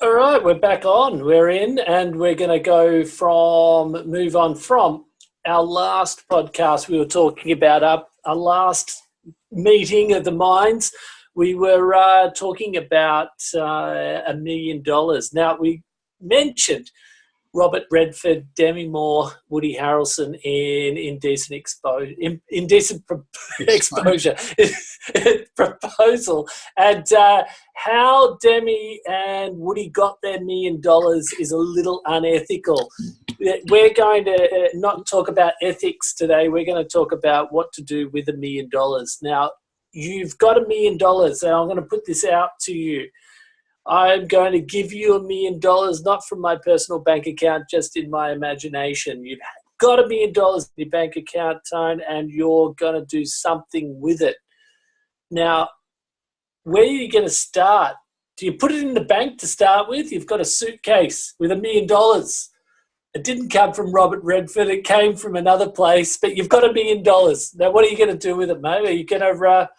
All right, we're back on. We're in, and we're going to move on from our last podcast. We were talking about our last meeting of the minds. We were talking about $1 million. Now, we mentioned Robert Redford, Demi Moore, Woody Harrelson in Indecent Exposure Proposal, and how Demi and Woody got their $1 million is a little unethical. We're going to not talk about ethics today. We're going to talk about what to do with $1 million. Now, you've got $1 million, and I'm going to put this out to you. I'm going to give you $1 million, not from my personal bank account, just in my imagination. You've got $1 million in your bank account, Tone, and you're going to do something with it. Now, where are you going to start? Do you put it in the bank to start with? You've got a suitcase with $1 million. It didn't come from Robert Redford. It came from another place, but you've got $1 million. Now, what are you going to do with it, mate? Are you going to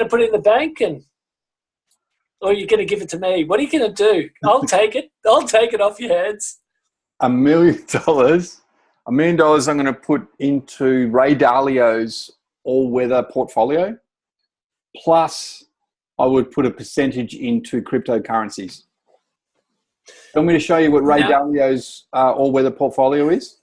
put it in the bank or are you going to give it to me? What are you going to do? I'll take it. I'll take it off your hands. $1 million. $1 million I'm going to put into Ray Dalio's all-weather portfolio. Plus, I would put a percentage into cryptocurrencies. Want me to show you what Ray Dalio's all-weather portfolio is?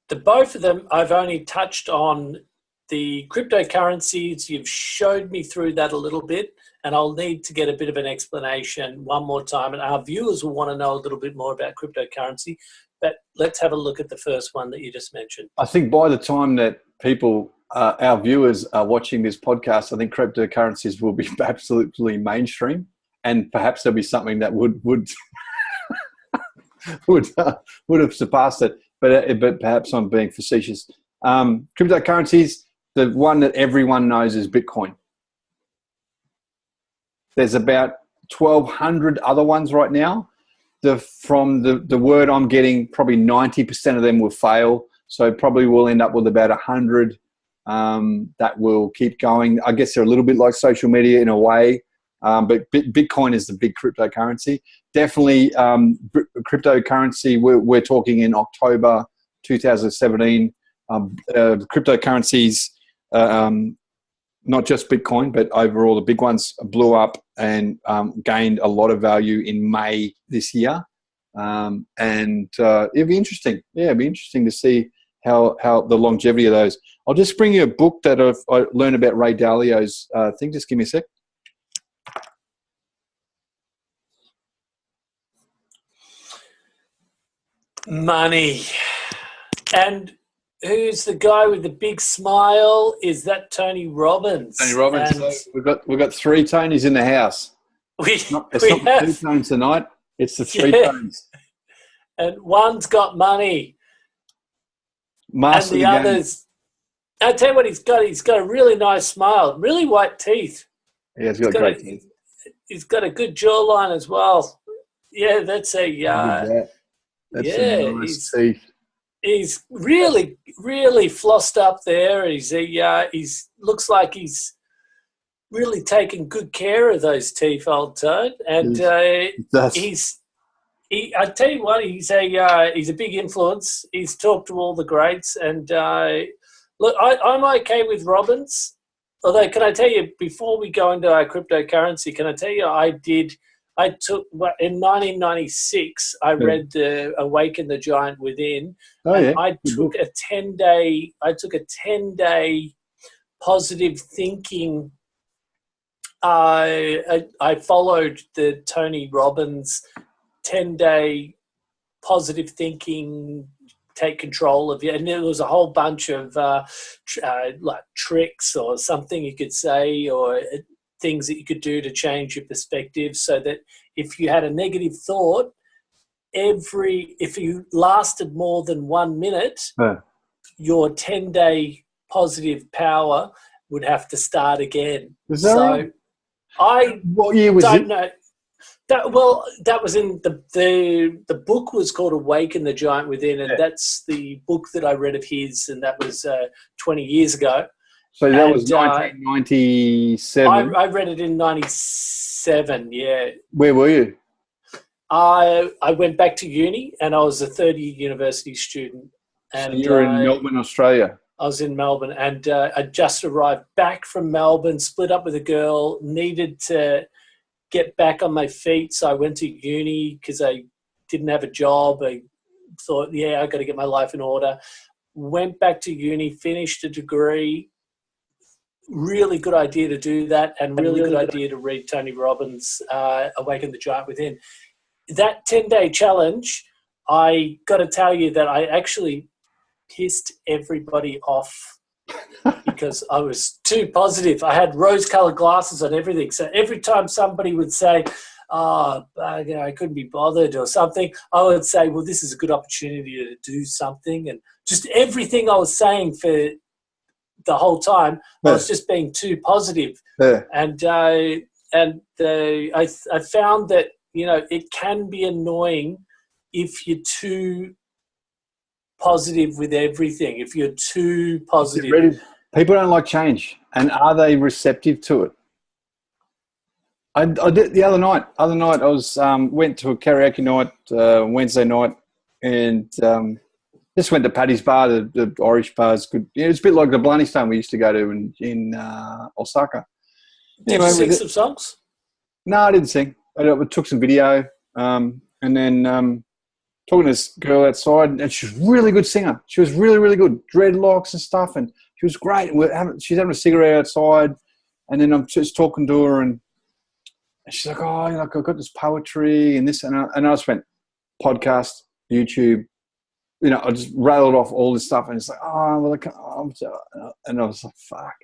Both of them, I've only touched on the cryptocurrencies. You've showed me through that a little bit, and I'll need to get a bit of an explanation one more time. And our viewers will want to know a little bit more about cryptocurrency. But let's have a look at the first one that you just mentioned. I think by the time that people, our viewers, are watching this podcast, I think cryptocurrencies will be absolutely mainstream, and perhaps there'll be something that would have surpassed it. But perhaps I'm being facetious. Cryptocurrencies, the one that everyone knows is Bitcoin. There's about 1,200 other ones right now. From the word I'm getting, probably 90% of them will fail. So probably we'll end up with about 100 that will keep going. I guess they're a little bit like social media in a way, but Bitcoin is the big cryptocurrency. Definitely cryptocurrency, we're talking in October 2017. Cryptocurrencies, not just Bitcoin, but overall the big ones blew up and gained a lot of value in May this year. And it'll be interesting. Yeah, it'll be interesting to see how the longevity of those. I'll just bring you a book that I learned about Ray Dalio's thing. Just give me a sec. Money. And who's the guy with the big smile? Is that Tony Robbins? Tony Robbins. So we've got 3 Tonys in the house. It's not the 2 Tonys tonight. It's the 3 Tonys. And one's got money. Master and the others. I'll tell you what he's got. He's got a really nice smile, really white teeth. Yeah, he's got great teeth. He's got a good jawline as well. Yeah, that's a some nice teeth. He's really, really flossed up there. He's looks like he's really taking good care of those teeth, old Toad. And I tell you what, he's a big influence. He's talked to all the greats. And look, I'm okay with Robbins. Although, can I tell you, before we go into our cryptocurrency, can I tell you I took in 1996. I read the Awaken the Giant Within. I took a 10-day. I took a 10-day positive thinking. I followed the Tony Robbins 10-day positive thinking. Take control of you, and there was a whole bunch of like tricks or something you could say, or things that you could do to change your perspective, so that if you had a negative thought, if you lasted more than 1 minute, your 10-day positive power would have to start again. Is that right? What year was don't it? know. That was in the book was called Awaken the Giant Within, and that's the book that I read of his, and that was 20 years ago. So that was 1997. I read it in 97, yeah. Where were you? I went back to uni, and I was a third-year university student. So And you're in Melbourne, Australia. I was in Melbourne, and I just arrived back from Melbourne, split up with a girl, needed to get back on my feet. So I went to uni because I didn't have a job. I thought, I got to get my life in order. Went back to uni, finished a degree. Really good idea to do that, and really good idea to read Tony Robbins' Awaken the Giant Within. That 10-day challenge, I got to tell you that I actually pissed everybody off because I was too positive. I had rose-colored glasses on everything. So every time somebody would say, I couldn't be bothered or something, I would say, well, this is a good opportunity to do something. And just everything I was saying for the whole time, I was just being too positive. Yeah. And I found that, it can be annoying if you're too positive with everything, if you're too positive. People don't like change, and are they receptive to it? I did the other night. I was went to a karaoke night Wednesday night, and just went to Paddy's Bar. The Irish bar is good. It's a bit like the Blarney Stone we used to go to in Osaka. Did you sing some songs? No, I didn't sing. I took some video, and then talking to this girl outside, and she's a really good singer. She was really, really good. Dreadlocks and stuff, and she was great. She's having a cigarette outside, and then I'm just talking to her, and she's like, I've got this poetry and this, and I just went, podcast, YouTube, I just railed off all this stuff, and it's like, and I was like, fuck,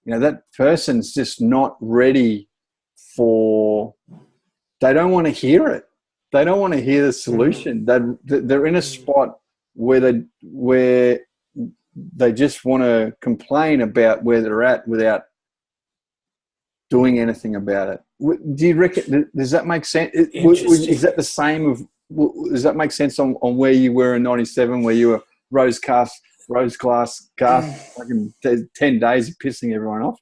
that person's just not ready they don't want to hear it. They don't want to hear the solution. They're in a spot where they just want to complain about where they're at without doing anything about it. Do you reckon? Does that make sense? Is that the same? Does that make sense on where you were in '97, where you were rose glass, like in 10 days of pissing everyone off?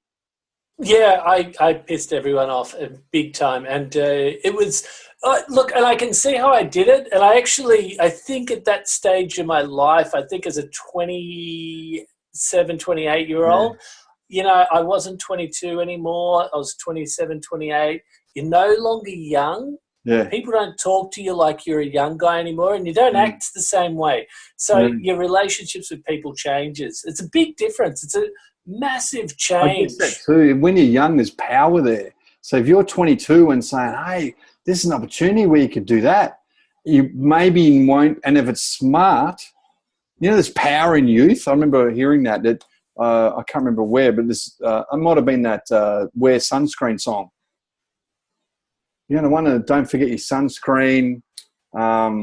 Yeah, I pissed everyone off big time, and it was look, and I can see how I did it. And I think at that stage in my life, I think as a 27, 28-year-old, I wasn't 22 anymore. I was 27, 28. You're no longer young. Yeah. People don't talk to you like you're a young guy anymore, and you don't act the same way. So your relationships with people changes. It's a big difference. It's a massive change. I guess that too. When you're young, there's power there. So if you're 22 and saying, hey, this is an opportunity where you could do that, you maybe won't. And if it's smart, there's power in youth. I remember hearing that I can't remember where, but this it might have been that Wear Sunscreen song. The one that Don't Forget Your Sunscreen.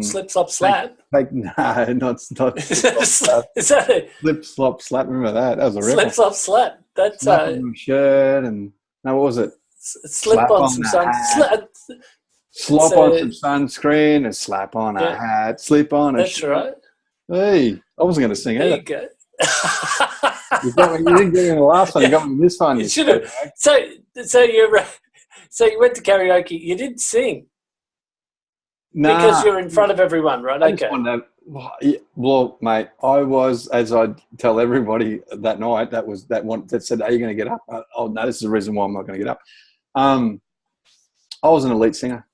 Slip, slop, slap. No, not slip, slop, Is that it? Slip, slop, slap. Remember that? That was a record. Slip, slop, slap. That's slap on your shirt and no, what was it? Slip on some slop on some sunscreen and slap on a hat. Slip on a That's shirt. right. Hey, I wasn't going to sing it. There you go. You didn't get me in the last one. You got me in this one. You should have. So you're right. So you went to karaoke. You didn't sing. No. Because you're in front of everyone, right? Okay. Well, mate, I was, as I tell everybody that night, that said, are you going to get up? Oh, no, this is the reason why I'm not going to get up. I was an elite singer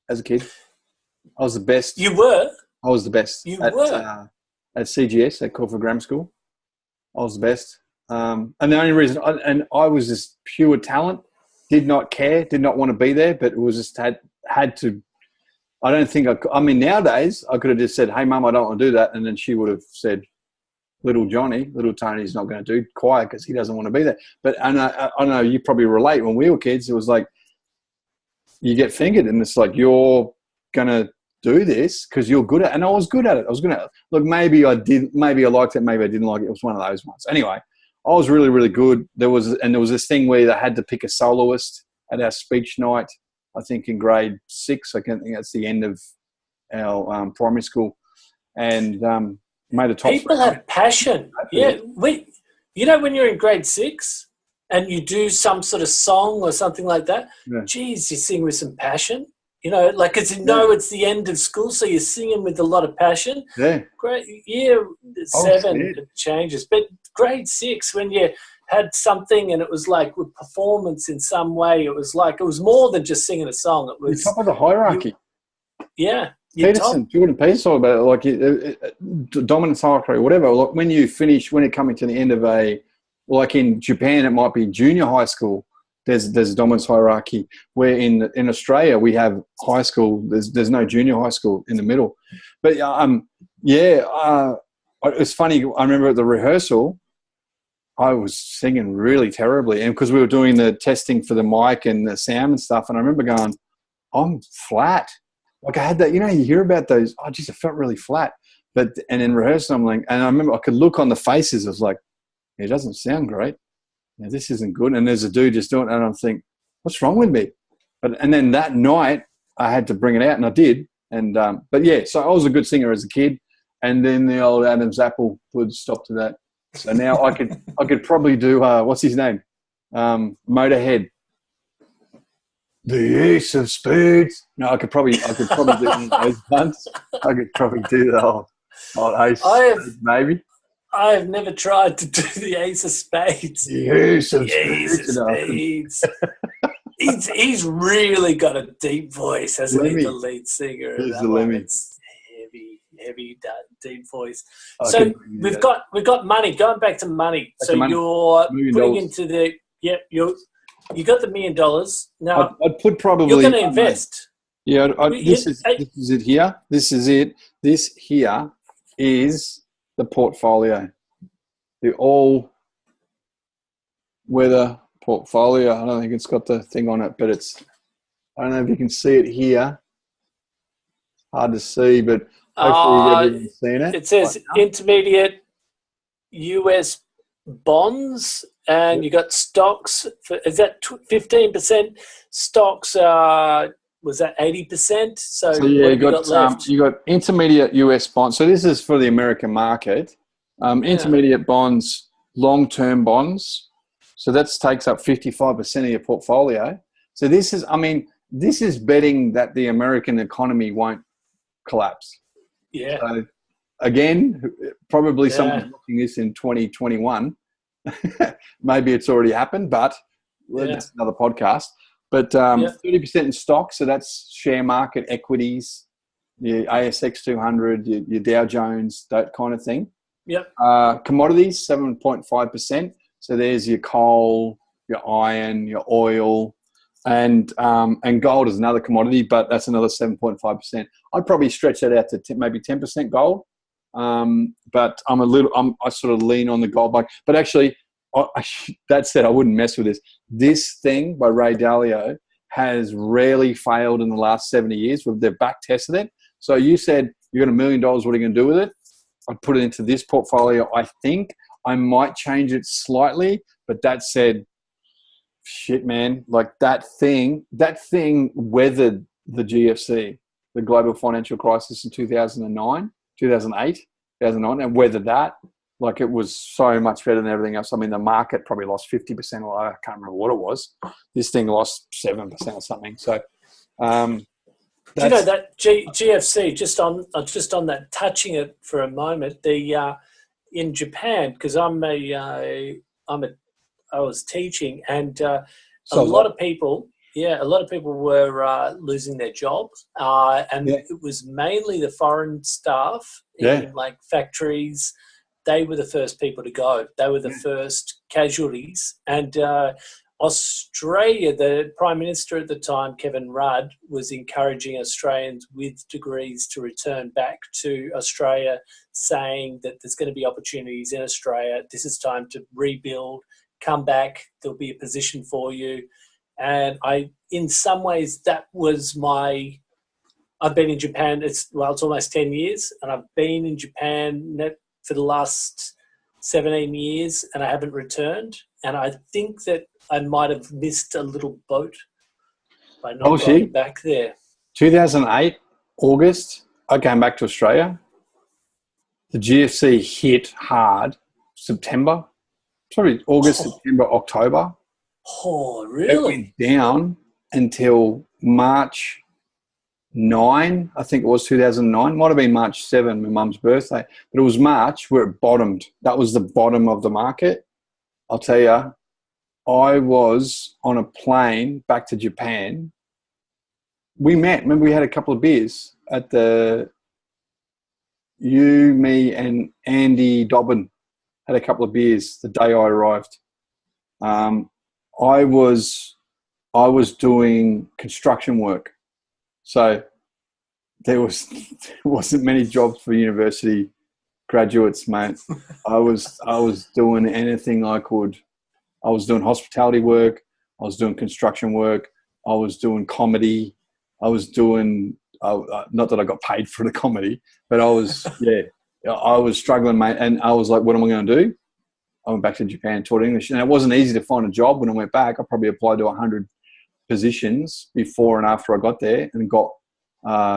as a kid. I was the best. You were? I was the best. Were? At CGS, at Corford Grammar School. I was the best. And the only reason, I was just pure talent, did not care, did not want to be there, but it was just had to. I don't think nowadays I could have just said, hey, Mum, I don't want to do that. And then she would have said, little Tony's not going to do choir because he doesn't want to be there. But I know you probably relate. When we were kids, it was like you get fingered and it's like you're going to do this because you're good at it. And I was good at it. Look, maybe I liked it, maybe I didn't like it. It was one of those ones. Anyway, I was really, really good. There was this thing where they had to pick a soloist at our speech night. I think in grade 6, I think that's the end of our primary school, and made a top. People have passion. Yeah, when you're in grade 6 and you do some sort of song or something like that, geez, you sing with some passion. You know, like, because you know it's the end of school, so you're singing with a lot of passion. Yeah. Great. Year 7, it it changes. But grade 6, when you had something and it was like with performance in some way, it was more than just singing a song. It was top of the hierarchy. You're top. Jordan Peterson talked about it, like dominance hierarchy, whatever. Like when it coming to the end of like in Japan, it might be junior high school. There's a dominance hierarchy. Where in Australia we have high school. There's no junior high school in the middle. But it's funny. I remember at the rehearsal, I was singing really terribly, and because we were doing the testing for the mic and the sound and stuff, and I remember going, I'm flat. Like I had that, you hear about those. Oh, geez, I felt really flat. And in rehearsal, I'm like, and I remember I could look on the faces. I was like, it doesn't sound great. This isn't good. And there's a dude just doing it, and I'm thinking, what's wrong with me? And then that night, I had to bring it out, and I did. And but yeah, so I was a good singer as a kid, and then the old Adam's apple would stop to that. So now I could probably do what's his name, Motorhead. The Ace of Spades. No, I could probably do those ones. I could probably do the old Ace of Spades, maybe. I have never tried to do the Ace of Spades. The Ace of Spades. He's really got a deep voice, hasn't he? The lead singer. It's heavy, deep voice. So we've got money. Going back to money. So you're putting into the you got the $1 million. Now I'd put probably you're going to invest. Yeah, this is it here. This is it. This here is the portfolio, the all-weather portfolio. I don't think it's got the thing on it, but I don't know if you can see it here. Hard to see, but hopefully everyone's seen it. It says intermediate US bonds, and you got stocks. Is that 15%? Stocks was that 80%? So yeah, what have you got left? You got intermediate US bonds. So this is for the American market. Intermediate bonds, long-term bonds. So that takes up 55% of your portfolio. So this is betting that the American economy won't collapse. Yeah. So again, probably someone's looking this in 2021. Maybe it's already happened, but that's another podcast. But 30% in stocks, so that's share market equities, your ASX 200, your Dow Jones, that kind of thing. Yep. Commodities, 7.5%. So there's your coal, your iron, your oil, and gold is another commodity, but that's another 7.5%. I'd probably stretch that out to maybe 10% gold. But I sort of lean on the gold bug. But actually, that said, I wouldn't mess with this. This thing by Ray Dalio has rarely failed in the last 70 years. They've back tested it. So you said you got $1 million. What are you going to do with it? I'd put it into this portfolio. I think I might change it slightly, but that said, shit, man, like that thing weathered the GFC, the global financial crisis in 2009, 2008, 2009, and weathered that. Like it was so much better than everything else. I mean, the market probably lost 50%, or I can't remember what it was. This thing lost 7% or something. So, do you know that GFC? Just on that, touching it for a moment. In Japan, because I was teaching, and a lot of people were losing their jobs, and it was mainly the foreign staff in like factories. They were the first people to go. They were the first casualties. And Australia, the Prime Minister at the time, Kevin Rudd, was encouraging Australians with degrees to return back to Australia, saying that there's going to be opportunities in Australia. This is time to rebuild, come back, there'll be a position for you. And in some ways, that was I've been in Japan, it's almost 10 years, and I've been in Japan for the last 17 years, and I haven't returned. And I think that I might have missed a little boat by not going back there. 2008, August, I came back to Australia. The GFC hit hard September, probably August, September, October. Oh, really? It went down until March I think it was 2009. Might have been March 7, my mum's birthday. But it was March where it bottomed. That was the bottom of the market. I'll tell you, I was on a plane back to Japan. We met. Remember, we had a couple of beers at you, me, and Andy Dobbin had a couple of beers the day I arrived. I was doing construction work, so there wasn't many jobs for university graduates, mate. I was doing anything I could. I was doing hospitality work. I was doing construction work. I was doing comedy. I was doing not that I got paid for the comedy, but I was struggling, mate. And I was like, what am I going to do? I went back to Japan, taught English, and it wasn't easy to find a job when I went back. I probably applied to 100 positions before and after I got there, and got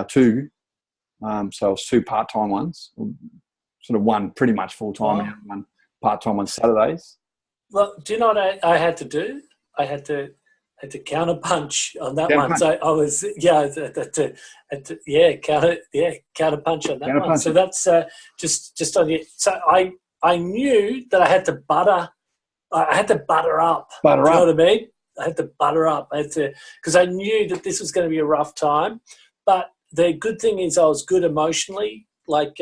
2. So it was 2 part-time ones, sort of one pretty much full-time and one part-time on Saturdays. Well, do you know what I had to do? I had to counterpunch on that one. So I was counterpunch on that one. So that's just on you. So I knew that I had to butter up. Do you know what I mean? I had to butter up. Because I knew that this was going to be a rough time. But the good thing is I was good emotionally. Like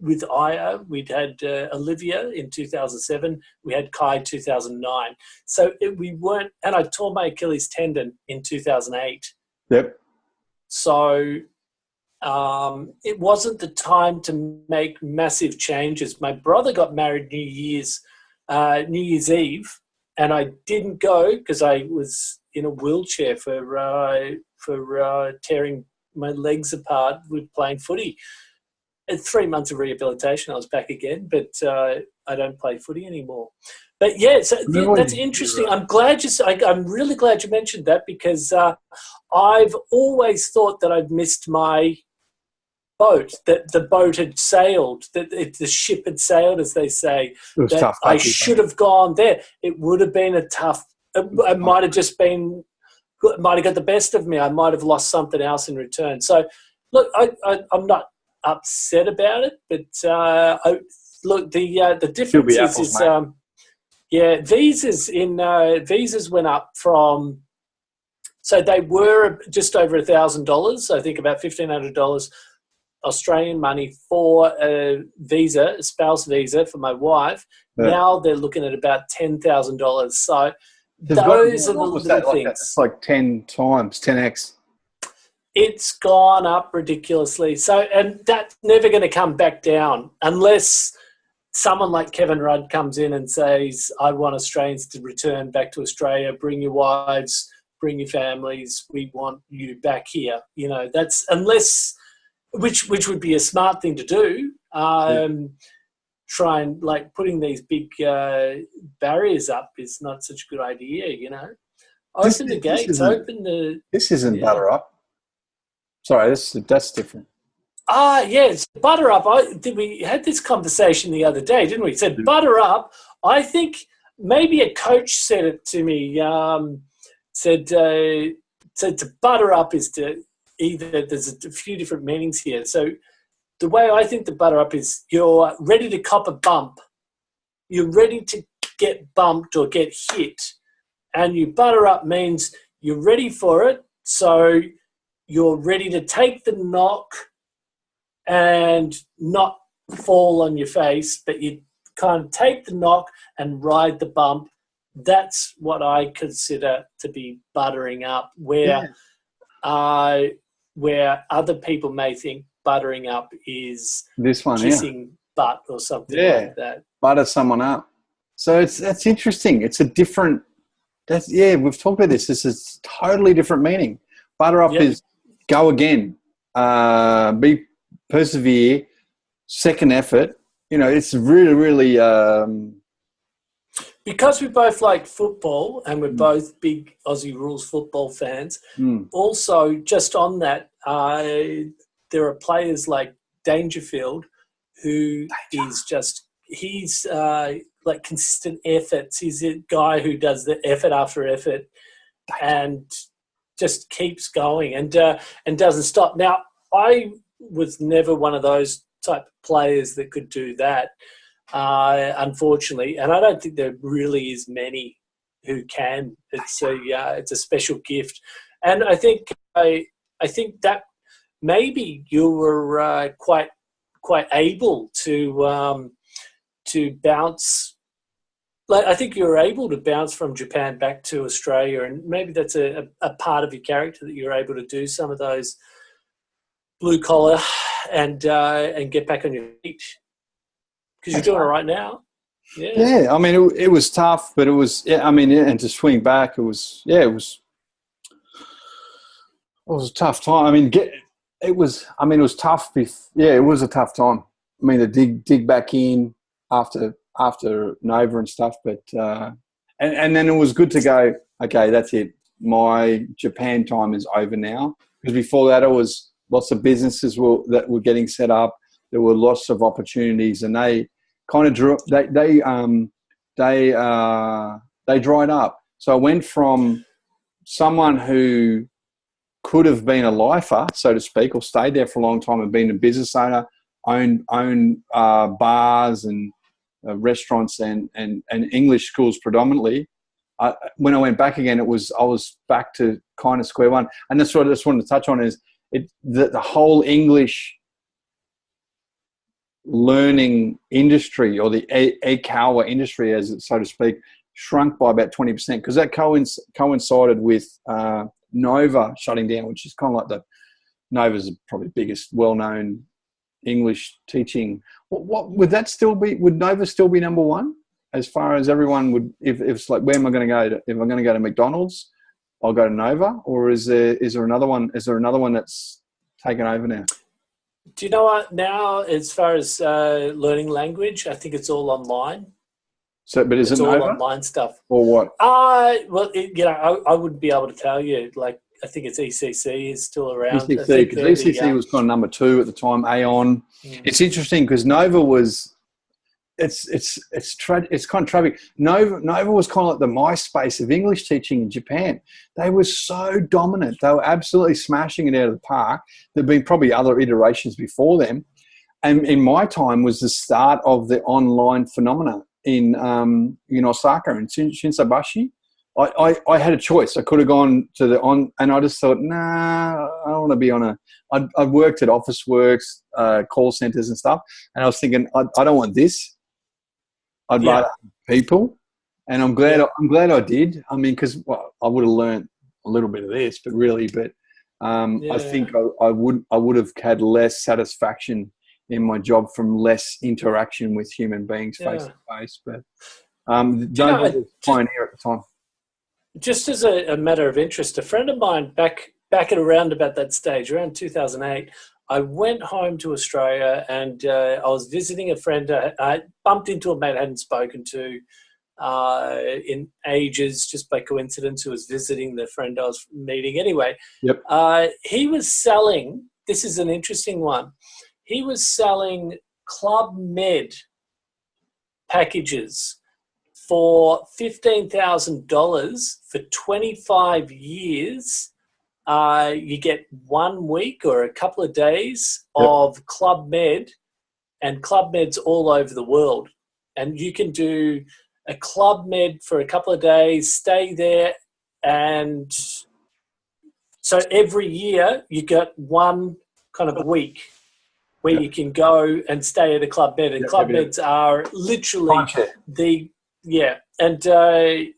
with Aya, we'd had Olivia in 2007. We had Kai 2009. So we weren't, and I tore my Achilles tendon in 2008. Yep. So it wasn't the time to make massive changes. My brother got married New Year's Eve, and I didn't go because I was in a wheelchair for tearing my legs apart with playing footy. At 3 months of rehabilitation, I was back again, but I don't play footy anymore. But yeah, so that's interesting. I'm really glad you mentioned that, because I've always thought that I'd missed my boat, that the boat had sailed, that the ship had sailed, as they say. It was tough. I should have gone there. It would have been a tough. It might have just been. It might have got the best of me. I might have lost something else in return. So, look, I'm not upset about it, but the difference visas went up from, so they were just over $1,000, I think about $1,500 Australian money for a visa, a spouse visa for my wife. Yeah. Now they're looking at about $10,000. So those are the little things. It's like 10 times, 10x. It's gone up ridiculously. So, and that's never going to come back down unless someone like Kevin Rudd comes in and says, I want Australians to return back to Australia, bring your wives, bring your families, we want you back here. You know, that's unless, which would be a smart thing to do. Try and like putting these big barriers up is not such a good idea, you know. Open the gates, open the... This isn't butter up. Sorry, that's different. Yes, butter up. We had this conversation the other day, didn't we? Said butter up. I think maybe a coach said it to me. Said to butter up is to either. There's a few different meanings here. So the way I think the butter up is you're ready to cop a bump. You're ready to get bumped or get hit, and you butter up means you're ready for it. So you're ready to take the knock and not fall on your face, but you kind of take the knock and ride the bump. That's what I consider to be buttering up, where other people may think buttering up is this one, kissing butt or something like that. Butter someone up. So that's interesting. It's a different. We've talked about this. This is totally different meaning. Butter up is go again, persevere, second effort. You know, it's really, really. Because we both like football and we're both big Aussie Rules football fans. Also, just on that, there are players like Dangerfield, who is just like consistent efforts. He's a guy who does the effort after effort, and just keeps going and doesn't stop. Now, I was never one of those type of players that could do that, unfortunately, and I don't think there really is many who can. It's a special gift, and I think that maybe you were quite able to bounce. Like, I think you were able to bounce from Japan back to Australia, and maybe that's a part of your character, that you're able to do some of those blue collar and get back on your feet, because you're doing it right now. Yeah. I mean, it was tough, but it was. Yeah, I mean, and to swing back, it was. Yeah, it was a tough time. I mean, it was tough. Yeah, it was a tough time. I mean, to dig back in after Nova and stuff, but and then it was good to go. Okay, that's it. My Japan time is over now. Because before that, it was lots of businesses that were getting set up. There were lots of opportunities, and they kind of drew. They dried up. So I went from someone who could have been a lifer, so to speak, or stayed there for a long time and been a business owner, own bars and restaurants and English schools predominantly. When I went back again, I was back to kind of square one. And that's what I just wanted to touch on is the whole English learning industry, or the eikawa industry, as it, so to speak, shrunk by about 20%, because that coincided with Nova shutting down, which is kind of like Nova's probably the biggest well-known English teaching. What would that still be? Would Nova still be number one as far as everyone would? If it's like, where am I going to go to? If I'm going to go to McDonald's, I'll go to Nova. Or is there another one? Is there another one that's taken over now? Do you know what? Now, as far as learning language, I think it's all online. So, but is it all Nova? Online stuff, or what? Well, I wouldn't be able to tell you. Like, I think it's ECC is still around. ECC, because ECC was kind of number two at the time. Aon. It's interesting because Nova was. It's kind of tragic. Nova was kind of like the MySpace of English teaching in Japan. They were so dominant. They were absolutely smashing it out of the park. There've been probably other iterations before them, and in my time was the start of the online phenomena in Osaka and Shinsaibashi. I had a choice. I could have gone to the on, and I just thought, nah, I don't want to be on a. I worked at Officeworks, call centers and stuff, and I was thinking, I don't want this. I'd rather have people, and I'm glad I did. I mean, because I would have learned a little bit of this, but I think I would have had less satisfaction in my job from less interaction with human beings face to face. But Nova was pioneer at the time. Just as a matter of interest, a friend of mine back at around about that stage, around 2008, I went home to Australia and I was visiting a friend. I bumped into a mate I hadn't spoken to in ages, just by coincidence, who was visiting the friend I was meeting. Anyway, he was selling, this is an interesting one, he was selling Club Med packages for $15,000 for 25 years. You get 1 week or a couple of days of Club Med, and Club Med's all over the world. And you can do a Club Med for a couple of days, stay there, and so every year you get one kind of week where you can go and stay at a Club Med. And Club Meds are literally and I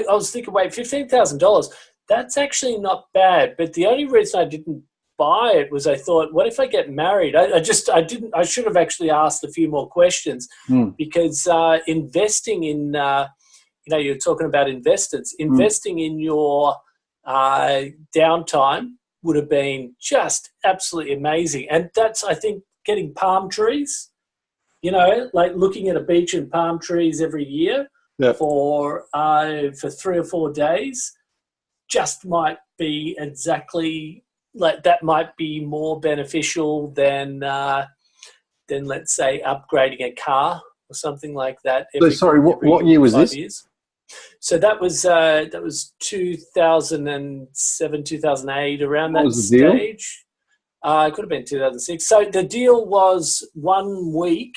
was thinking, wait, $15,000, that's actually not bad. But the only reason I didn't buy it was I thought, what if I get married? I should have actually asked a few more questions because investing in, you're talking about investors, investing in your downtime would have been just absolutely amazing. And that's, I think, getting palm trees, like looking at a beach and palm trees every year for 3 or 4 days just might be exactly like that. Might be more beneficial than let's say upgrading a car or something like that. Sorry, what year was this? Years. So that was 2007, 2008, around What that was the deal? stage. It could have been 2006. So the deal was 1 week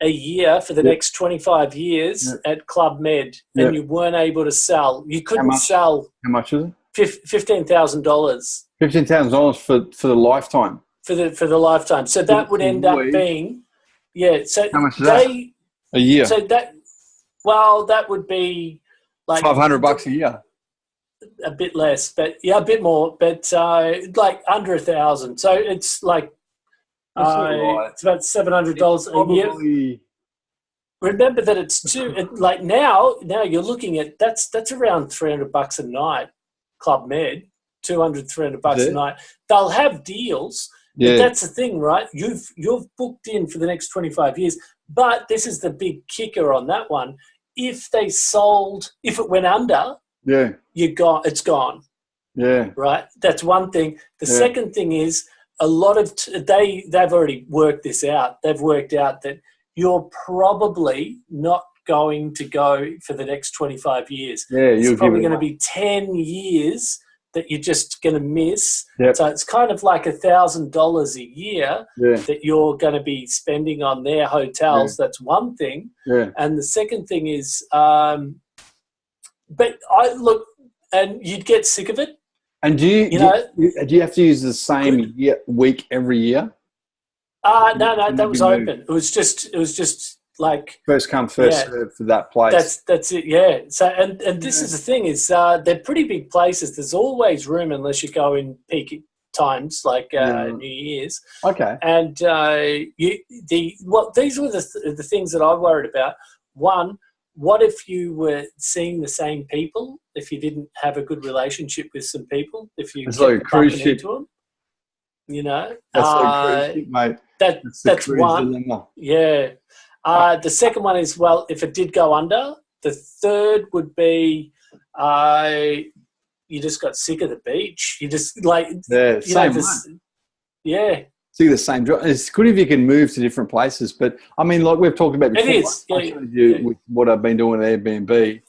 a year for the next 25 years at Club Med, and you weren't able to sell. You couldn't sell. How much is it? $15,000. $15,000 for the lifetime. For the lifetime. So that would end up being, So how much is that? A year. So that would be like $500 a year. A bit less, but a bit more, but like under 1,000. So it's like it's about $700 a year. Remember that it's now you're looking at that's around $300 a night. Club Med, $200-300 a night. They'll have deals. But that's the thing, right? You've booked in for the next 25 years. But this is the big kicker on that one. If it went under, it's gone. Yeah. Right? That's one thing. The second thing is a lot of they've already worked this out. They've worked out that you're probably not going to go for the next 25 years. Yeah, it's probably going to be 10 years that you're just going to miss. Yep. So it's kind of like $1,000 a year that you're going to be spending on their hotels. That's one thing. Yeah. And the second thing is, and you'd get sick of it. And do you have to use the same week every year? No, that was open. It was just like first come, first served for that place. That's it, yeah. So and this is the thing is they're pretty big places. There's always room unless you go in peak times like New Year's. Okay. And these were the things that I worried about. One, what if you were seeing the same people? If you didn't have a good relationship with some people, if you kept bumping into them, that's like cruise ship, mate. That's one. Dilemma. Yeah. The second one is, if it did go under, the third would be you just got sick of the beach. You just see the same job. It's good if you can move to different places, but I mean, like we've talked about before. It is. I showed you with what I've been doing at Airbnb,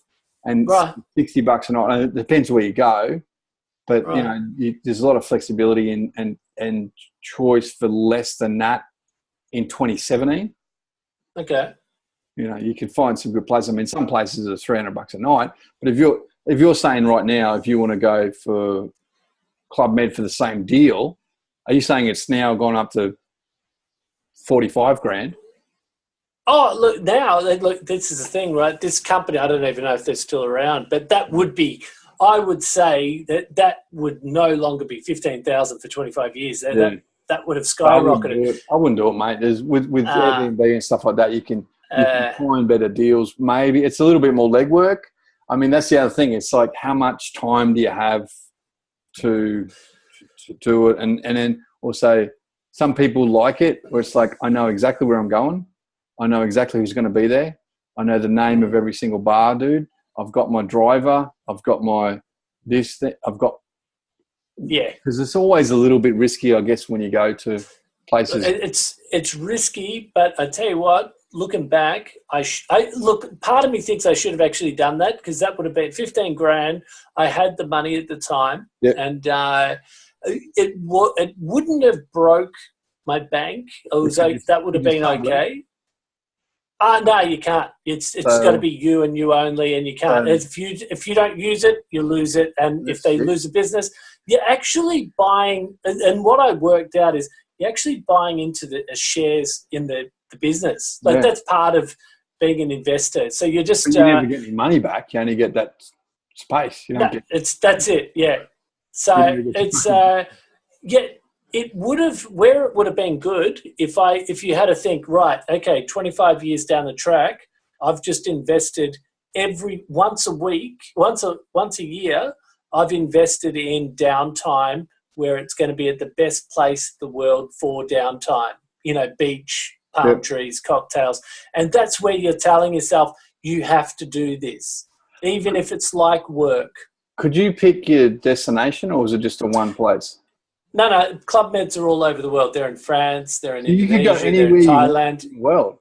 and $60 a night. And it depends where you go, but there's a lot of flexibility and choice for less than that in 2017. Okay. You can find some good places. I mean, some places are $300 a night, but if you're saying right now, if you want to go for Club Med for the same deal, are you saying it's now gone up to $45,000? Oh, look, this is the thing, right? This company, I don't even know if they're still around, but that would be, I would say that would no longer be $15,000 for 25 years. That would have skyrocketed. I wouldn't do it, mate. With Airbnb and stuff like that, you can find better deals. Maybe it's a little bit more legwork. I mean, that's the other thing. It's like, how much time do you have to do it? And then also, some people like it where it's like, I know exactly where I'm going. I know exactly who's going to be there. I know the name of every single bar, dude. I've got my driver. I've got my this thing. I've got. Yeah. Because it's always a little bit risky, I guess, when you go to places. It's risky, but I tell you what, looking back, part of me thinks I should have actually done that because that would have been $15,000. I had the money at the time, and it wouldn't have broke my bank. That would have been okay. No, you can't. It's got to be you and you only, and you can't. If you don't use it, you lose it, and if they lose a business, you're actually buying. And what I worked out is you're actually buying into the shares in the business. Like that's part of being an investor. So you're just you never get any money back. You only get that space. You don't that's it. Yeah. So it's it would have been good if you had to think, right, okay, 25 years down the track, I've just invested once a year, I've invested in downtime where it's going to be at the best place in the world for downtime, beach, palm trees, cocktails. And that's where you're telling yourself, you have to do this, even if it's like work. Could you pick your destination or was it just a one place? No. Club Meds are all over the world. They're in France. They're in Indonesia. They're in Thailand. Well,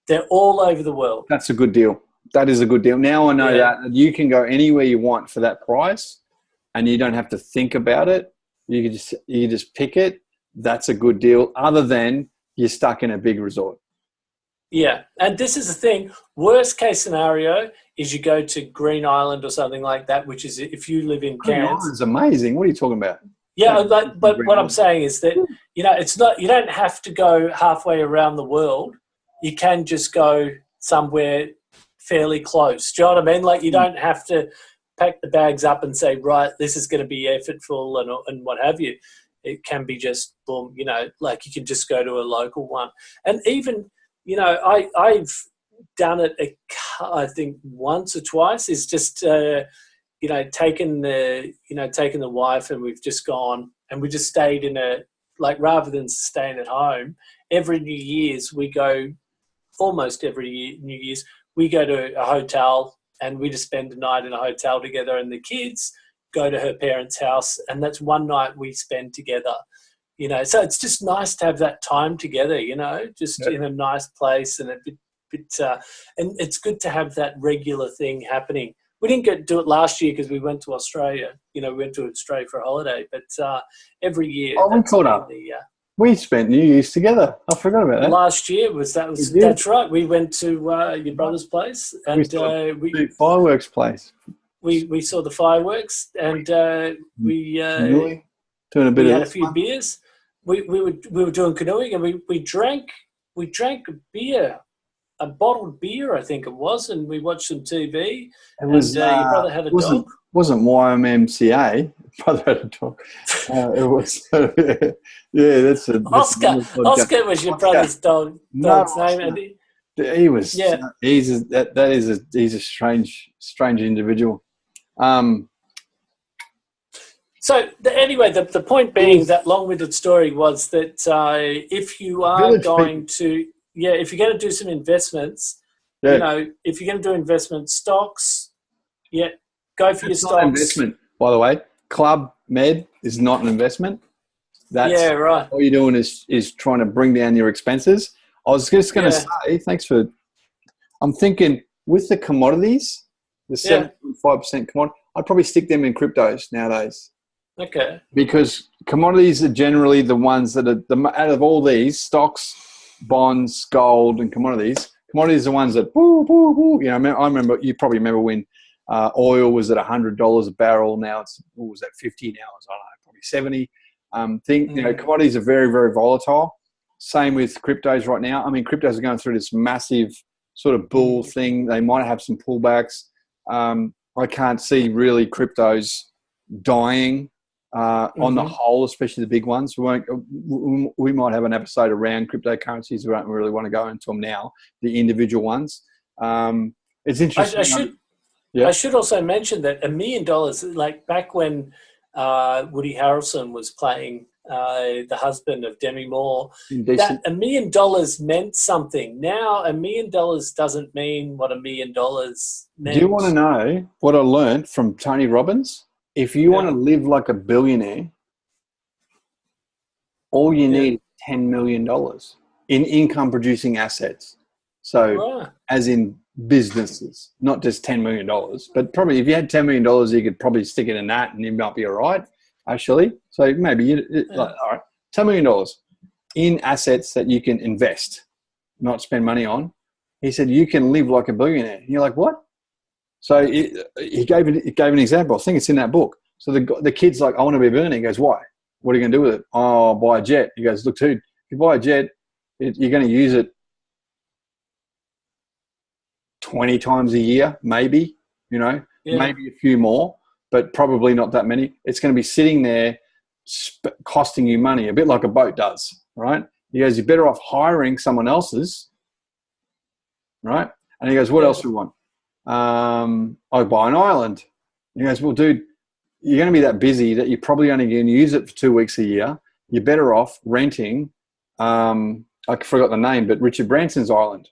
they're all over the world. That's a good deal. That is a good deal. Now I know that you can go anywhere you want for that price, and you don't have to think about it. You can just pick it. That's a good deal. Other than you're stuck in a big resort. Yeah, and this is the thing. Worst case scenario is you go to Green Island or something like that, which is if you live in Green Cairns. Island's amazing. What are you talking about? Yeah, but what I'm saying is that, it's not, you don't have to go halfway around the world. You can just go somewhere fairly close. Do you know what I mean? Like, you don't have to pack the bags up and say, right, this is going to be effortful and what have you. It can be just, boom, like you can just go to a local one. And even, I've done it, I think once or twice, is just, taken the wife, and we've just gone and we just stayed in rather than staying at home, every New Year's we go, almost every year, New Year's, we go to a hotel and we just spend a night in a hotel together, and the kids go to her parents' house, and that's one night we spend together. So it's just nice to have that time together, just in a nice place, and and it's good to have that regular thing happening. We didn't do it last year because we went to Australia. We went to Australia for a holiday, but every year. Oh, we caught up. We spent New Year's together. I forgot about that. Last year that's right. We went to your brother's place, and we fireworks place. We saw the fireworks, and we doing a bit. We had a few beers. We were doing canoeing, and we drank a beer, a bottled beer, I think it was, and we watched some TV. It was. Your brother had a dog. Wasn't YMCA. Brother had a dog. It was. Yeah, that's a Oscar. Oscar was your brother's dog's name, and he was. Yeah. He's a strange individual. So anyway, the point being that long-winded story was that if you are going to do some investments, if you're going to do investment stocks, go for your stocks. Not investment, by the way. Club Med is not an investment. That's right. All you're doing is trying to bring down your expenses. I was just going to say, I'm thinking with the commodities, the 7.5% commodity, I'd probably stick them in cryptos nowadays. Okay. Because commodities are generally the ones that are out of all these stocks, bonds, gold, and commodities. Commodities are the ones that I remember. You probably remember when oil was at $100 a barrel. Now it's at 50 now. I don't know, probably 70. Commodities are very, very volatile. Same with cryptos right now. I mean, cryptos are going through this massive sort of bull thing. They might have some pullbacks. I can't see really cryptos dying on the whole, especially the big ones. We might have an episode around cryptocurrencies. We don't really want to go into them now, the individual ones. It's interesting. I should also mention that $1 million, like back when Woody Harrelson was playing the husband of Demi Moore, that $1 million meant something. Now $1 million doesn't mean what $1 million meant. Do you want to know what I learned from Tony Robbins? If you want to live like a billionaire, all you need is $10 million in income producing assets. So as in businesses, not just $10 million, but probably if you had $10 million, you could probably stick it in that and you might be all right, actually. So maybe all right, $10 million in assets that you can invest, not spend money on. He said, you can live like a billionaire. And you're like, what? So he gave an example. I think it's in that book. So the kid's like, I want to be a billionaire. He goes, why? What are you going to do with it? Oh, I'll buy a jet. He goes, look, dude, if you buy a jet, you're going to use it 20 times a year, maybe, maybe a few more, but probably not that many. It's going to be sitting there costing you money, a bit like a boat does, right? He goes, you're better off hiring someone else's, right? And he goes, what else do you want? I'll buy an island. And he goes, well, dude, you're going to be that busy that you're probably only going to use it for 2 weeks a year. You're better off renting, I forgot the name, but Richard Branson's island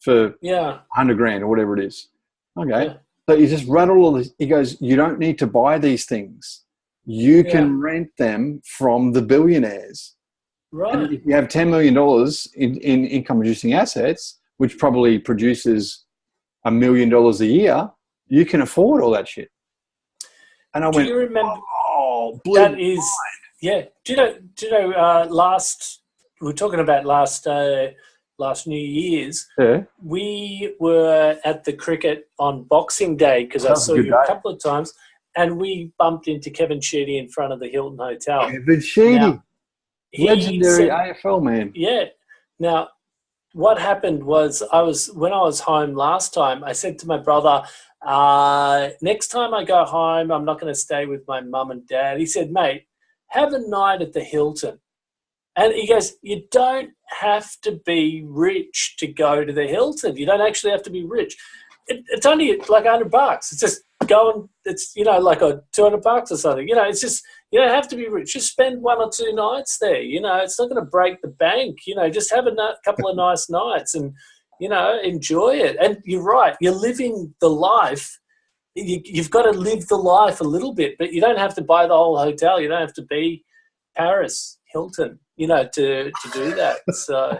for $100,000 or whatever it is. Okay. Yeah. So you just rattle all this. He goes, you don't need to buy these things. You can rent them from the billionaires. Right. And if you have $10 million in income producing assets, which probably produces $1 million a year, you can afford all that shit. And I went, do you remember? oh, That is, yeah. Do you know? Last we were talking about last New Year's. Yeah. We were at the cricket on Boxing Day because I saw you a couple of times, and we bumped into Kevin Sheedy in front of the Hilton Hotel. Kevin Sheedy, now, legendary AFL man. Yeah. Now, what happened was when I was home last time, I said to my brother, next time I go home, I'm not going to stay with my mum and dad. He said, mate, have a night at the Hilton. And he goes, you don't have to be rich to go to the Hilton. You don't actually have to be rich. It's only like $100. It's just going, it's, like a $200 or something. It's just, you don't have to be rich. Just spend 1 or 2 nights there. It's not going to break the bank. Just have a couple of nice nights and, enjoy it. And you're right. You're living the life. You've got to live the life a little bit, but you don't have to buy the whole hotel. You don't have to be Paris Hilton, to do that. So,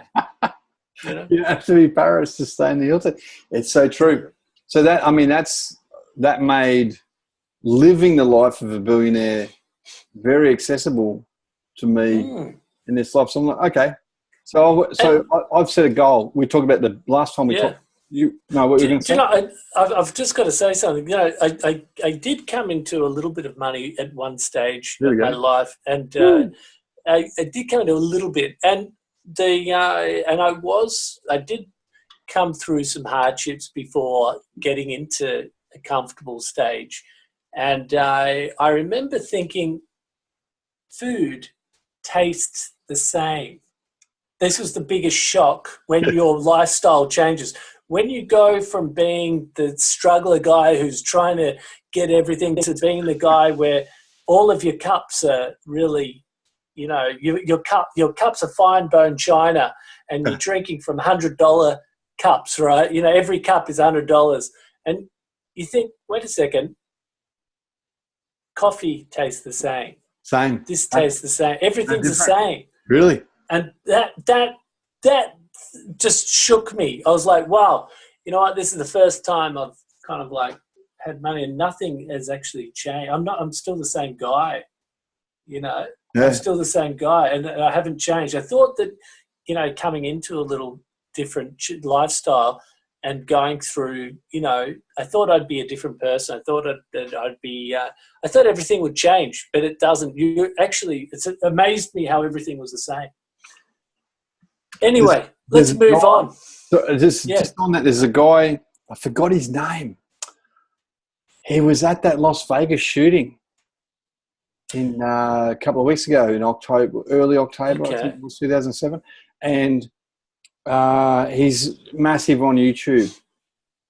You don't have to be Paris to stay in the Hilton. It's so true. So that made living the life of a billionaire very accessible to me in this life. So I'm like, okay. So I've set a goal. We talked about the last time we talked. What were you going to say? I've just got to say something. I did come into a little bit of money at one stage of my life, and I did come into a little bit, and I did come through some hardships before getting into a comfortable stage, and I remember thinking, food tastes the same. This was the biggest shock when your lifestyle changes. When you go from being the struggler guy who's trying to get everything to being the guy where all of your cups are really, your cups are fine bone china, and you're drinking from $100 cups, right? Every cup is $100, and you think, wait a second, coffee tastes the same. Same. This tastes the same. Everything's the same. Really? And that just shook me. I was like, wow, you know what? This is the first time I've kind of like had money and nothing has actually changed. I'm still the same guy, Yeah. I'm still the same guy, and I haven't changed. I thought that, coming into a little different lifestyle and going through, I thought I'd be a different person. I thought I thought everything would change, but it doesn't. It's amazed me how everything was the same. Anyway, let's move on. So just on that, there's a guy, I forgot his name. He was at that Las Vegas shooting in a couple of weeks ago in October, early October, I think it was 2007. And he's massive on YouTube,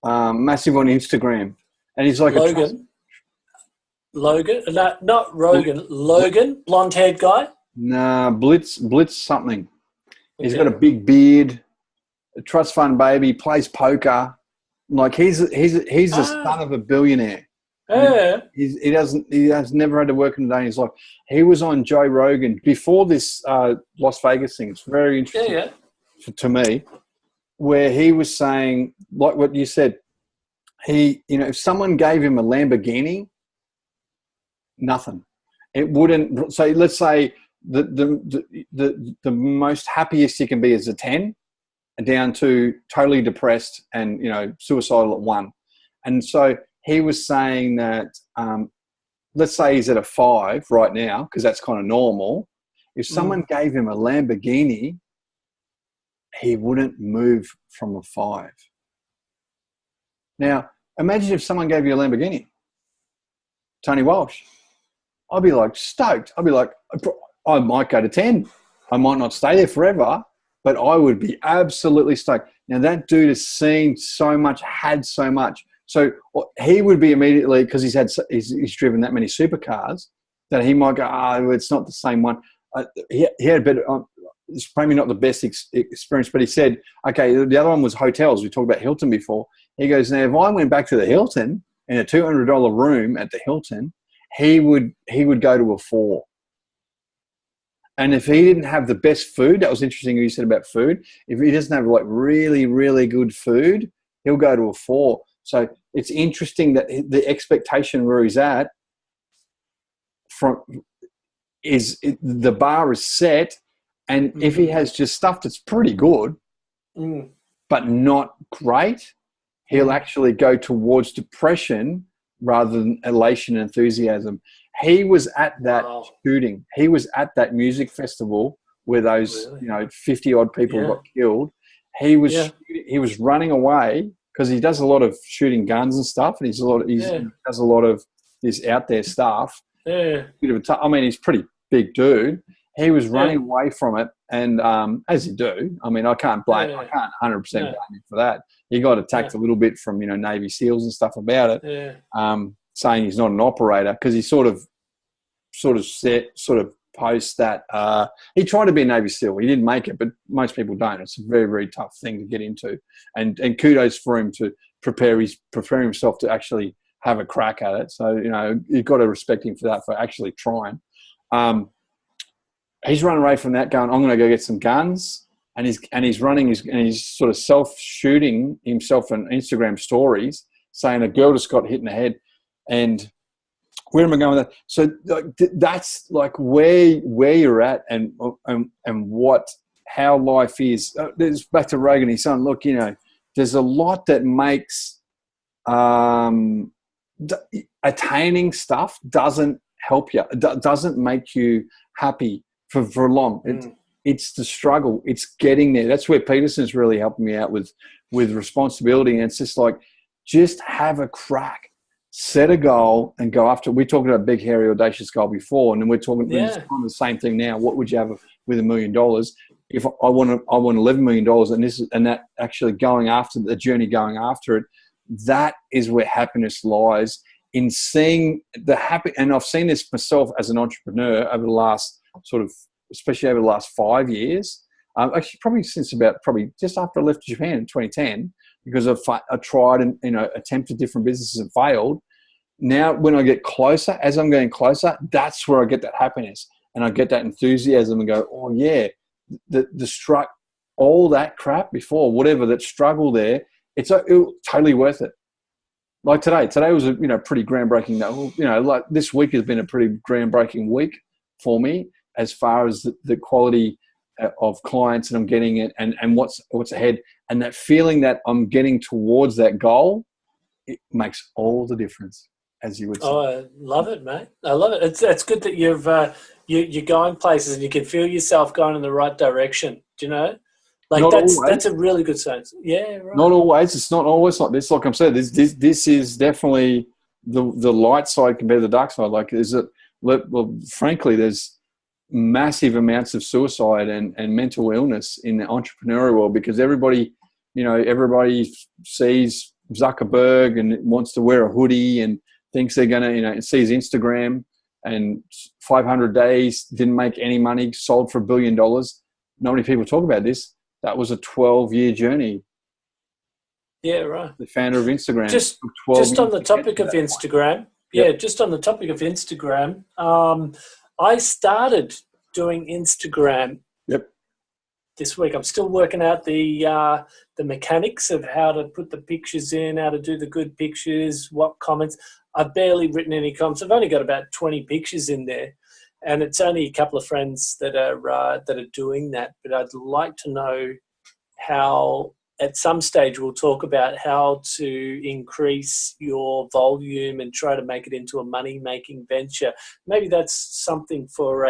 massive on Instagram. And he's like Logan, no, not Rogan. Logan, blonde-haired guy? Nah, Blitz something. He's got a big beard, a trust fund baby, plays poker. Like he's the son of a billionaire. Yeah. He has never had to work in a day in his life. He was on Joe Rogan before this Las Vegas thing. It's very interesting to me, where he was saying, like what you said, if someone gave him a Lamborghini, nothing. It wouldn't. So let's say the most happiest you can be is a 10, down to totally depressed and suicidal at 1. And so he was saying that let's say he's at a 5 right now, because that's kind of normal. If someone gave him a Lamborghini, he wouldn't move from a 5. Now imagine if someone gave you a Lamborghini, Tony Walsh. I'd be like stoked. I'd be like, I might go to 10. I might not stay there forever, but I would be absolutely stoked. Now, that dude has seen so much, had so much. So he would be immediately, because he's driven that many supercars, that he might go, it's not the same one. He had a better, it's probably not the best experience, but he said, okay, the other one was hotels. We talked about Hilton before. He goes, now, if I went back to the Hilton in a $200 room at the Hilton, he would go to a 4. And if he didn't have the best food, that was interesting what you said about food. If he doesn't have like really, really good food, he'll go to a 4. So it's interesting that the expectation where he's at the bar is set, and if he has just stuff that's pretty good, but not great, he'll actually go towards depression rather than elation and enthusiasm. He was at that shooting. He was at that music festival where those 50 odd people got killed. He was running away because he does a lot of shooting guns and stuff, and he does a lot of this out there stuff. Yeah. I mean, he's a pretty big dude. He was running away from it, and as you do. I mean, I can't 100% blame him for that. He got attacked a little bit from Navy SEALs and stuff about it, saying he's not an operator because he sort of post that he tried to be a Navy SEAL. He didn't make it, but most people don't. It's a very, very tough thing to get into, and kudos for him to prepare himself to actually have a crack at it. So you've got to respect him for that, for actually trying. He's running away from that, going, I'm going to go get some guns, and he's running and he's sort of self-shooting himself on Instagram stories, saying a girl just got hit in the head. And where am I going with that? So that's like where you're at, and how life is. There's back to Rogan. He's saying, look, there's a lot that makes attaining stuff doesn't help you. It doesn't make you happy for long. It's the struggle. It's getting there. That's where Peterson's really helping me out with responsibility. And it's just like, just have a crack, set a goal, and go after it. We talked about big, hairy, audacious goal before, and then we're talking on the same thing now. What would you have with $1 million? If I want $11 million, and that actually going after the journey, going after it, that is where happiness lies, in seeing the happy. And I've seen this myself as an entrepreneur over the last especially over the last 5 years. Actually, probably since probably just after I left Japan in 2010, because I tried and attempted different businesses and failed. Now, when I get closer, as I'm getting closer, that's where I get that happiness and I get that enthusiasm and go, oh yeah, all that crap before, whatever that struggle there, it's totally worth it. Like today was a pretty groundbreaking. Like this week has been a pretty groundbreaking week for me as far as the quality of clients that I'm getting it and what's ahead, and that feeling that I'm getting towards that goal, it makes all the difference, as you would say. Oh, I love it, mate. I love it. It's good that you're going places and you can feel yourself going in the right direction. Do you know? Like that's a really good sense. Yeah, right. Not always. It's not always like this. Like I'm saying, this is definitely the light side compared to the dark side. Like, frankly, there's massive amounts of suicide and mental illness in the entrepreneurial world because everybody sees Zuckerberg and wants to wear a hoodie and thinks they're going to, sees Instagram and 500 days, didn't make any money, sold for $1 billion. Not many people talk about this. That was a 12-year journey. Yeah, right. The founder of Instagram. Just on the topic of Instagram. Yeah, just on the topic of Instagram. I started doing Instagram this week. I'm still working out the mechanics of how to put the pictures in, how to do the good pictures, what comments. I've barely written any comments. I've only got about 20 pictures in there, and it's only a couple of friends that are doing that. But I'd like to know how. At some stage, we'll talk about how to increase your volume and try to make it into a money-making venture. Maybe that's something for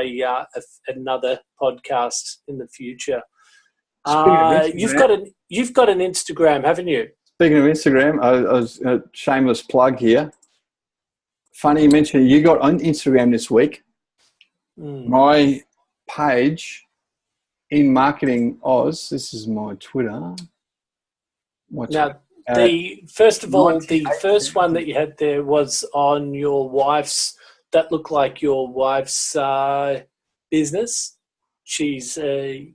another podcast in the future. You've got an Instagram, haven't you? Speaking of Instagram, I was a shameless plug here. Funny you mentioned you got on Instagram this week. My page in Marketing Oz. This is my Twitter. Now, the first one that you had there was on your wife's. That looked like your wife's business. She's a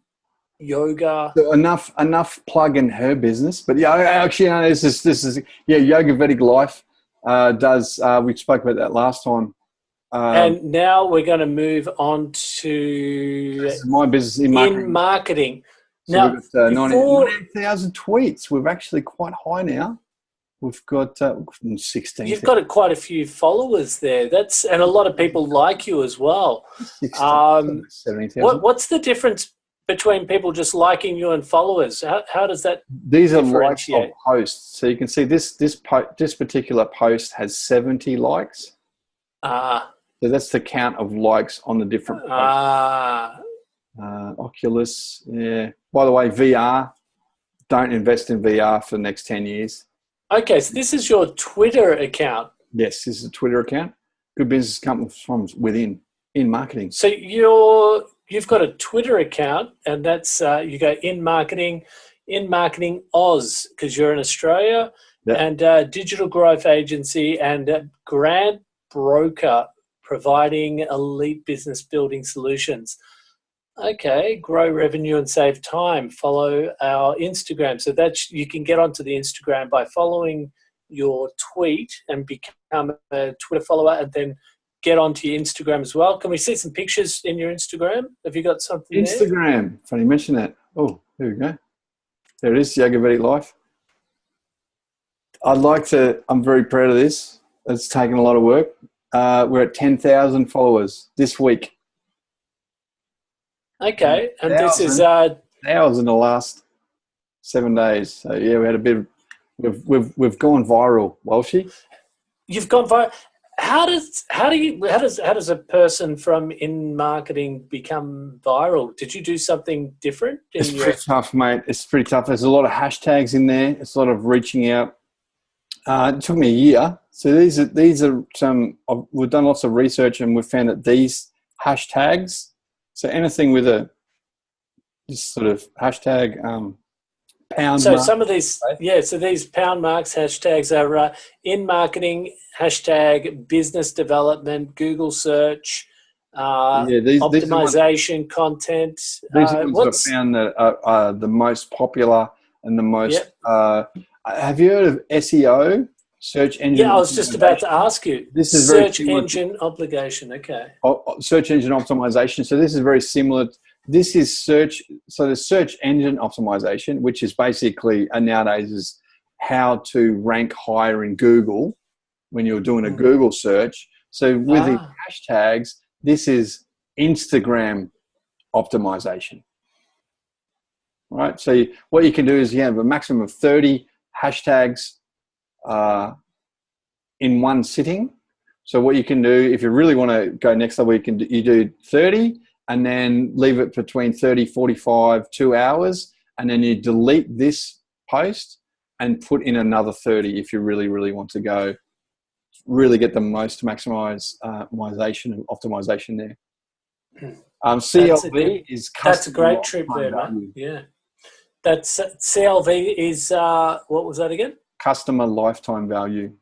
yoga. So enough plug in her business, but yeah, actually, this is Yoga Vedic Life does. We spoke about that last time. And now we're going to move on to my business in marketing. So now, we've got 98,000 tweets. We're actually quite high now. We've got 16. You've got quite a few followers there. And a lot of people like you as well. 70,000. What's the difference between people just liking you and followers? How does that These are likes differentiate? of posts. So you can see this particular post has 70 likes. So that's the count of likes on the different posts. Oculus, yeah. By the way, VR, don't invest in VR for the next 10 years. Okay, so this is your Twitter account. Yes, this is a Twitter account. Good business comes from within, in marketing. So you've got a Twitter account, and that's you go in marketing Oz, because you're in Australia, and digital growth agency and grant broker providing elite business building solutions. Okay, grow revenue and save time. Follow our Instagram. So that you can get onto the Instagram by following your tweet and become a Twitter follower, and then get onto your Instagram as well. Can we see some pictures in your Instagram? Have you got something Instagram. there? Funny you mention that. Oh, here we go. There it is, Yoga Vedic Life. I'm very proud of this. It's taken a lot of work. We're at 10,000 followers this week. Okay, and this is 1,000 in the last 7 days. So yeah, we had a bit. We've gone viral, Walshy. You've gone viral. How does a person from in marketing become viral? Did you do something different? It's pretty tough, mate. It's pretty tough. There's a lot of hashtags in there. It's a lot of reaching out. It took me a year. So these are some. We've done lots of research, and we've found that these hashtags. So anything with this sort of hashtag pound. So mark, some of these, so these pound marks hashtags are in marketing, hashtag business development, Google search, optimization, content. These are ones that I found that are the most popular and the most. Yep. Have you heard of SEO? Search engine. Yeah, I was just about to ask you. This is search engine obligation. Okay. Search engine optimization. So this is very similar. This is search. So the search engine optimization, which is basically nowadays is how to rank higher in Google when you're doing a Google search. So with the hashtags, this is Instagram optimization. Right. So what you can do is you have a maximum of 30 hashtags in one sitting. So what you can do, if you really want to go next level, you do 30 and then leave it between 30, 45, 2 hours, and then you delete this post and put in another 30 if you really, really want to go really get the most maximization and optimization there. CLV is customer. That's a great trip there, mate. Yeah. That's CLV is what was that again? Customer lifetime value.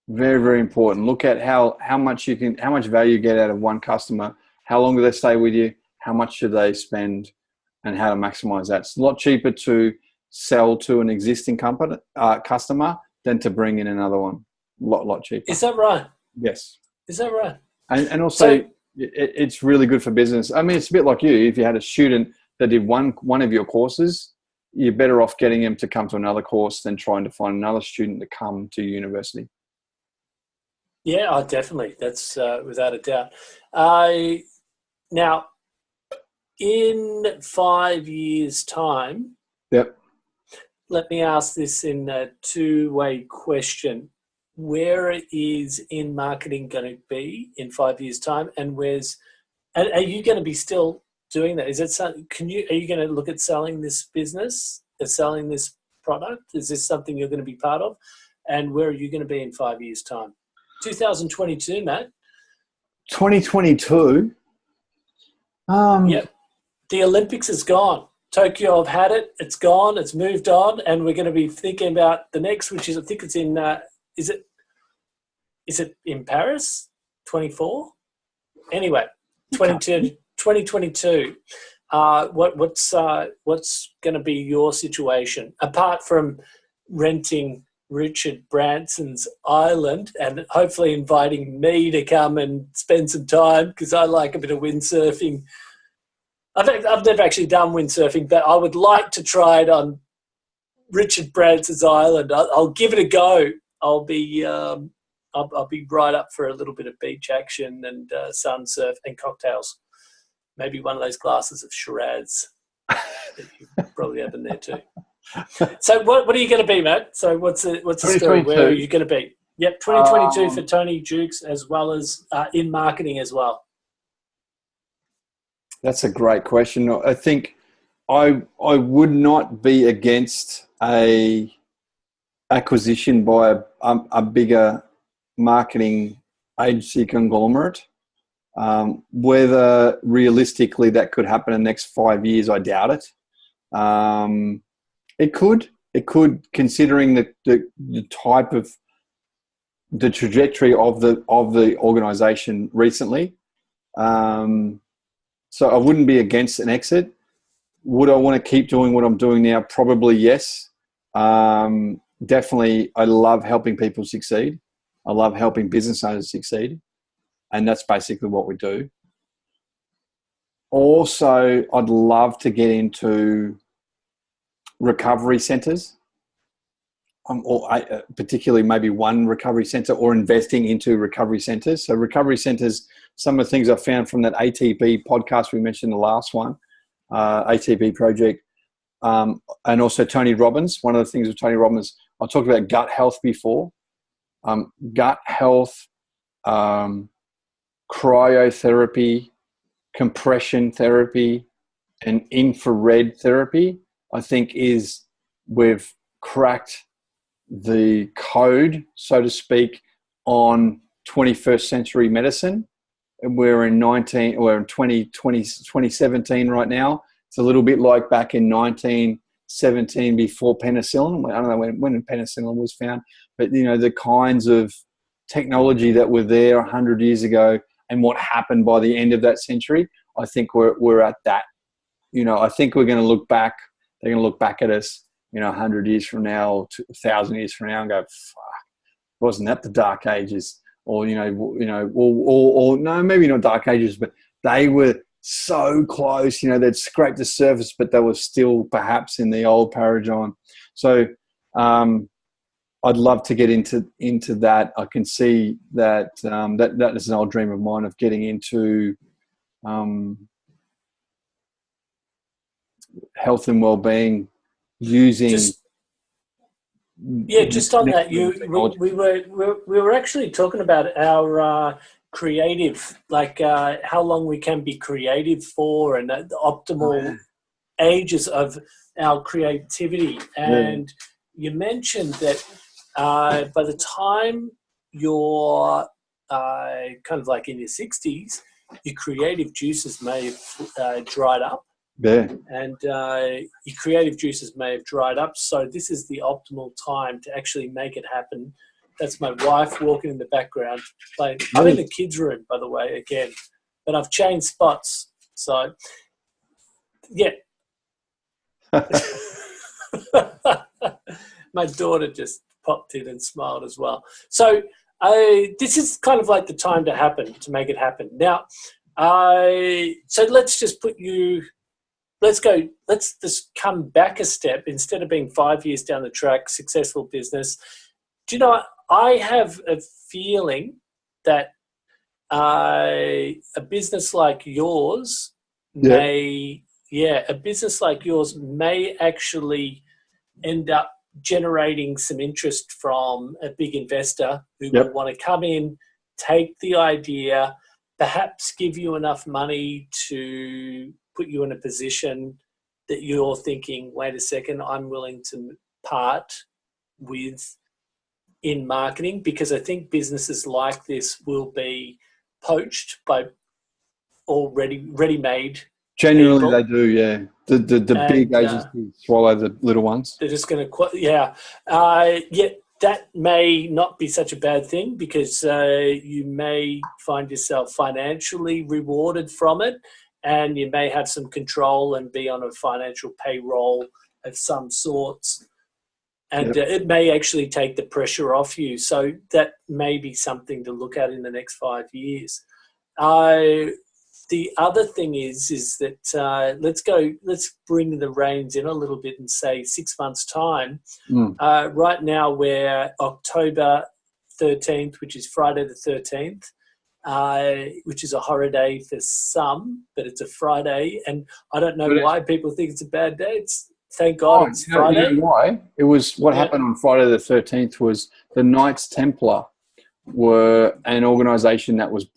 Very, very important. Look at how much value you get out of one customer. How long do they stay with you? How much should they spend? And how to maximize that. It's a lot cheaper to sell to an existing customer than to bring in another one. A lot cheaper. Is that right? Yes. Is that right? And also, it's really good for business. I mean, it's a bit like you. If you had a student that did one of your courses, you're better off getting him to come to another course than trying to find another student to come to university. Yeah, definitely. That's without a doubt. Now, in 5 years' time, yep. Let me ask this in a two-way question. Where is in marketing going to be in 5 years' time, and are you going to be still doing that? Is it something? Are you going to look at selling this business, selling this product? Is this something you're going to be part of? And where are you going to be in 5 years' time? 2022, Matt. 2022. Yep. The Olympics is gone. Tokyo have had it. It's gone. It's moved on, and we're going to be thinking about the next, which is I think it's in. Is it in Paris? 24. Anyway, 2022. What's going to be your situation apart from renting Richard Branson's island and hopefully inviting me to come and spend some time because I like a bit of windsurfing. I've never actually done windsurfing, but I would like to try it on Richard Branson's island. I'll give it a go. I'll be right up for a little bit of beach action and sun surf and cocktails. Maybe one of those glasses of Shiraz that you probably have in there too. So what are you going to be, Matt? So what's the story? Where are you going to be? Yep, 2022 for Tony Jukes, as well as in marketing as well. That's a great question. I think I would not be against a acquisition by a bigger marketing agency conglomerate. Whether realistically that could happen in the next 5 years, I doubt it. It could, considering the type of the trajectory of the organization recently. So I wouldn't be against an exit. Would I want to keep doing what I'm doing now? Probably yes. Definitely, I love helping people succeed. I love helping business owners succeed. And that's basically what we do. Also, I'd love to get into recovery centres, or particularly maybe one recovery centre, or investing into recovery centres. So recovery centres, some of the things I found from that ATB podcast we mentioned, the last one, ATB project, and also Tony Robbins. One of the things with Tony Robbins, I talked about gut health before. Gut health, cryotherapy, compression therapy, and infrared therapy, I think we've cracked the code, so to speak, on 21st century medicine. And we're in 2017 right now. It's a little bit like back in 1917 before penicillin. I don't know when penicillin was found, but the kinds of technology that were there 100 years ago and what happened by the end of that century, I think we're at that. I think we're going to look back. They're going to look back at us, 100 years from now, or 1,000 years from now, and go, "Fuck, wasn't that the Dark Ages?" Or or no, maybe not Dark Ages, but they were so close. They'd scraped the surface, but they were still perhaps in the old paradigm. So I'd love to get into that. I can see that that is an old dream of mine, of getting into health and well-being using. Just on that, we were actually talking about our creative, like how long we can be creative for, and the optimal ages of our creativity. And you mentioned that by the time you're kind of like in your 60s, your creative juices may have dried up. Yeah. And your creative juices may have dried up. So this is the optimal time to actually make it happen. That's my wife walking in the background. I'm in the kids' room, by the way, again. But I've changed spots. So, yeah. My daughter just popped in and smiled as well. So this is kind of like the time to make it happen. Now, so let's just let's just come back a step. Instead of being 5 years down the track, successful business. Do you know, I have a feeling that a business like yours may actually end up generating some interest from a big investor who will want to come in, take the idea, perhaps give you enough money to put you in a position that you're thinking, wait a second, I'm willing to part with in marketing, because I think businesses like this will be poached by already ready-made Generally people. They do, yeah. The big agencies swallow the little ones. They're just going to, that may not be such a bad thing, because you may find yourself financially rewarded from it, and you may have some control and be on a financial payroll of some sorts. And it may actually take the pressure off you. So that may be something to look at in the next 5 years. the other thing is that let's bring the reins in a little bit and say 6 months' time. Right now we're October 13th, which is Friday the 13th, which is a horror day for some, but it's a Friday. And I don't know why people think it's a bad day. Thank God it's Friday. You know why? It was what happened on Friday the 13th was the Knights Templar were an organisation that was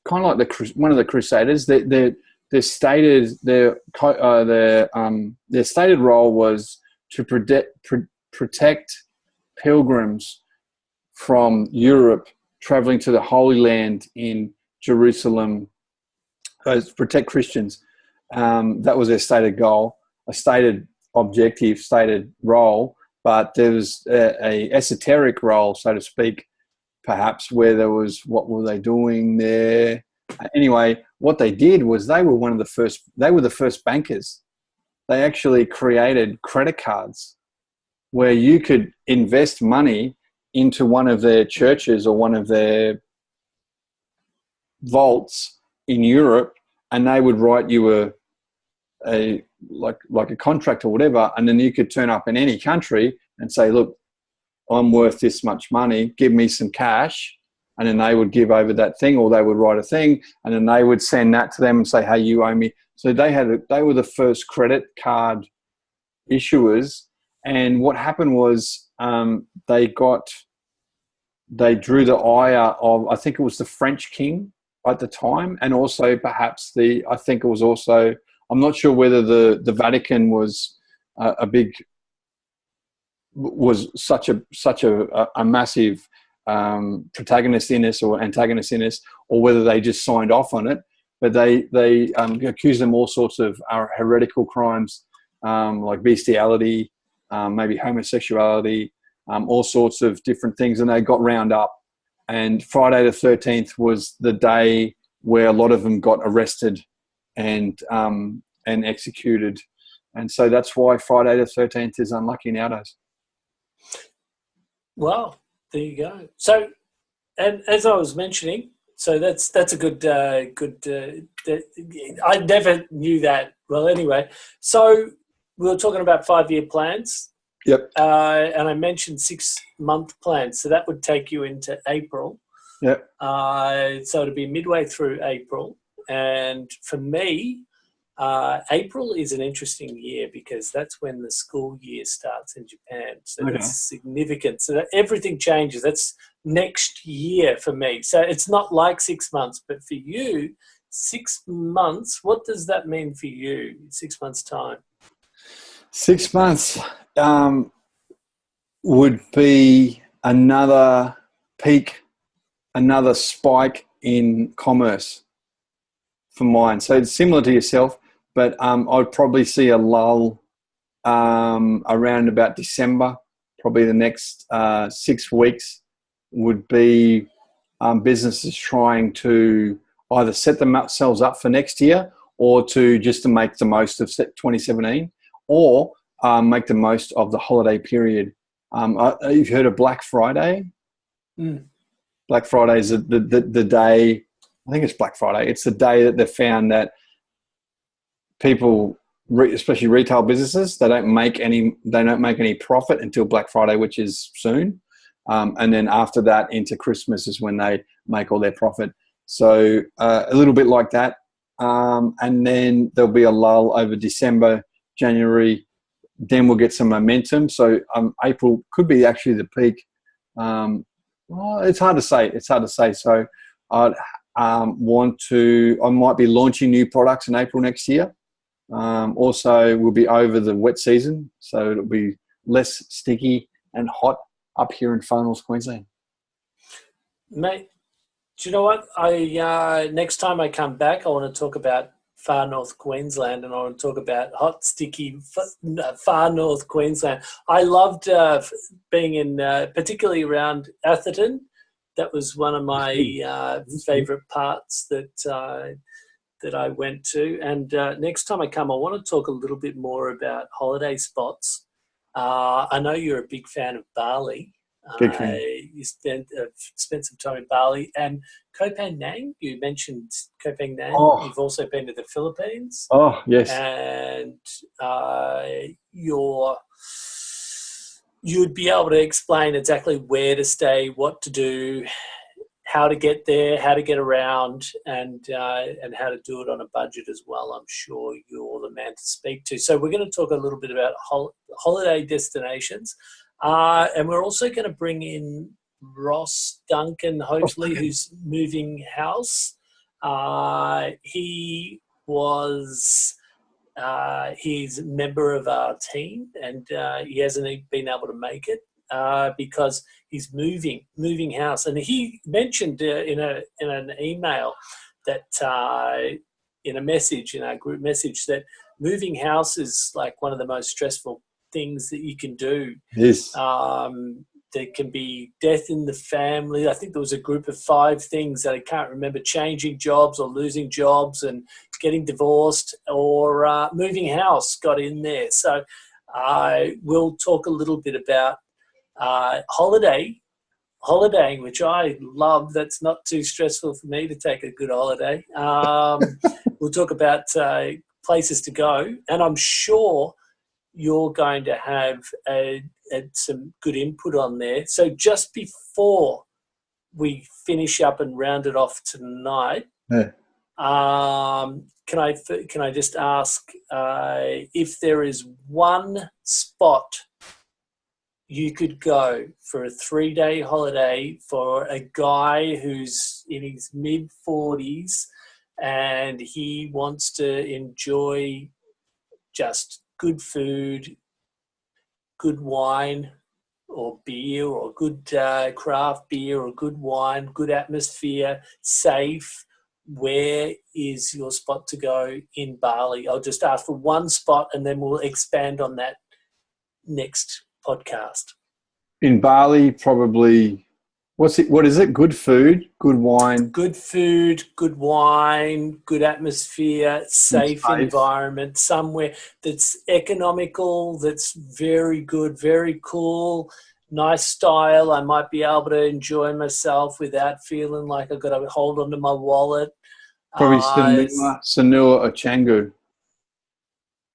kind of like one of the Crusaders. Their stated role was to protect pilgrims from Europe traveling to the Holy Land in Jerusalem, protect Christians. That was their stated goal, a stated objective, stated role, but there was a esoteric role, so to speak, perhaps, where there was, what were they doing there? Anyway, what they did was they were the first bankers. They actually created credit cards where you could invest money into one of their churches or one of their vaults in Europe, and they would write you a contract or whatever, and then you could turn up in any country and say, look, I'm worth this much money, give me some cash, and then they would give over that thing, or they would write a thing, and then they would send that to them and say, hey, you owe me. So they were the first credit card issuers, and what happened was they drew the ire of, I think it was the French king at the time, and also perhaps I'm not sure whether the Vatican was such a massive protagonist in this or antagonist in this, or whether they just signed off on it. But they accused them all sorts of heretical crimes, like bestiality, maybe homosexuality, all sorts of different things, and they got round up. And Friday the 13th was the day where a lot of them got arrested and executed. And so that's why Friday the 13th is unlucky nowadays. Well, there you go. So, and as I was mentioning, so that's a good. I never knew that. Well, anyway, so we were talking about 5-year plans. Yep. And I mentioned 6-month plans, so that would take you into April. Yep. So it'd be midway through April, and for me, April is an interesting year because that's when the school year starts in Japan. So that's significant. So that everything changes. That's next year for me. So it's not like 6 months, but for you, 6 months, what does that mean for you in 6 months' time? 6 months would be another peak, another spike in commerce for mine. So it's similar to yourself, but I'd probably see a lull around about December. Probably the next 6 weeks would be businesses trying to either set themselves up for next year or to make the most of 2017 or make the most of the holiday period. You've heard of Black Friday? Mm. Black Friday is the day, I think it's Black Friday. It's the day that they found that people, especially retail businesses, they don't make any profit until Black Friday, which is soon. And then after that into Christmas is when they make all their profit. So a little bit like that. And then there'll be a lull over December, January. Then we'll get some momentum. So April could be actually the peak. Well, it's hard to say. So I might be launching new products in April next year. Also, we'll be over the wet season, so it'll be less sticky and hot up here in Far North Queensland. Mate, do you know what? Next time I come back, I want to talk about Far North Queensland, and I want to talk about hot, sticky Far North Queensland. I loved being in, particularly around Atherton. That was one of my favourite parts that I went to. And next time I come, I want to talk a little bit more about holiday spots. I know you're a big fan of Bali. Good for you. You spent some time in Bali and Koh Phangan. You mentioned Koh Phangan. Oh. You've also been to the Philippines. Oh, yes. And you'd be able to explain exactly where to stay, what to do, how to get there, how to get around, and how to do it on a budget as well. I'm sure you're the man to speak to. So we're going to talk a little bit about holiday destinations, and we're also going to bring in Ross Duncan, hopefully, who's moving house. He was... he's a member of our team, and he hasn't been able to make it because he's moving house. And he mentioned in an email that in our group message, that moving house is like one of the most stressful things that you can do. Yes. There can be death in the family. I think there was a group of 5 things that I can't remember: changing jobs or losing jobs and getting divorced, or moving house got in there. So I will talk a little bit about holidaying, which I love. That's not too stressful for me to take a good holiday. We'll talk about places to go, and I'm sure you're going to have some good input on there. So just before we finish up and round it off tonight, can I just ask if there is one spot you could go for a 3-day holiday for a guy who's in his mid-40s and he wants to enjoy just good food, good wine or beer, or good craft beer or good wine, good atmosphere, safe. Where is your spot to go in Bali? I'll just ask for one spot and then we'll expand on that next podcast. In Bali, probably, what is it? Good food, good wine. Good food, good wine, good atmosphere, safe environment, somewhere that's economical, that's very good, very cool, nice style. I might be able to enjoy myself without feeling like I've got to hold onto my wallet. Probably Sanur or Canggu.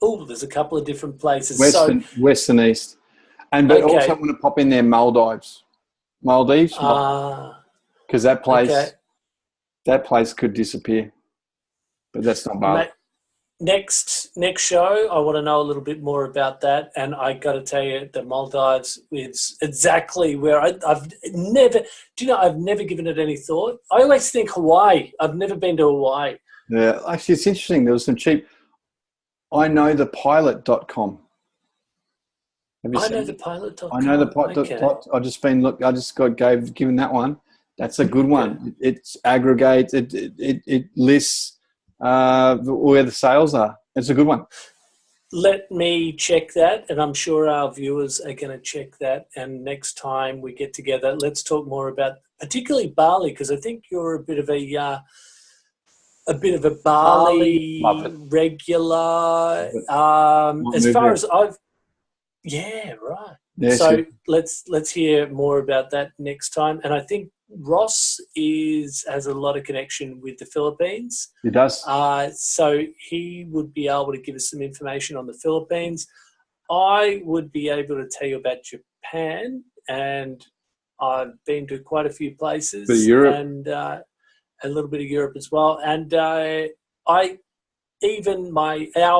Oh, there's a couple of different places. West and east. But also I'm going to pop in there Maldives. Because that place could disappear. But that's not Bali. Next show, I want to know a little bit more about that. And I got to tell you, the Maldives is exactly where I've never given it any thought. I always think Hawaii. I've never been to Hawaii. Yeah, actually, it's interesting. There was some cheap. I know the pilot.com. I know the pilot.com. I know the pilot.com. I just got given that one. That's a good one. Yeah. It aggregates. It lists where the sales are. It's a good one. Let me check that, and I'm sure our viewers are going to check that. And next time we get together, let's talk more about particularly Bali, because I think you're a bit of a Bali regular. As far as I've. Yeah, right. Yeah, so let's hear more about that next time. And I think Ross has a lot of connection with the Philippines. He does. So he would be able to give us some information on the Philippines. I would be able to tell you about Japan, and I've been to quite a few places. Europe. And a little bit of Europe as well. And our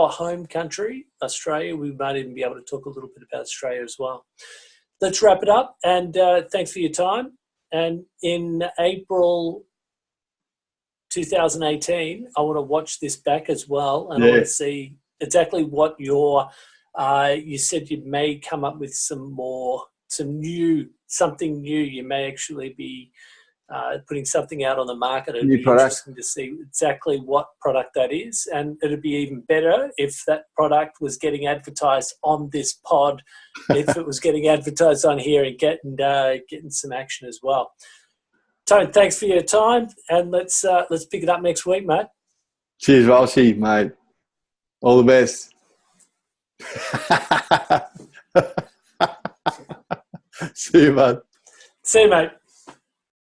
home country, Australia, we might even be able to talk a little bit about Australia as well. Let's wrap it up, and thanks for your time. And in April 2018, I want to watch this back as well, and I want to see exactly what you said you may come up with something new. You may actually be putting something out on the market. It'd be interesting to see exactly what product that is, and it'd be even better if that product was getting advertised on this pod, if it was getting advertised on here and getting some action as well. Tone, thanks for your time, and let's pick it up next week, mate. Cheers, Walshy, mate. All the best. See you, bud. See you, mate.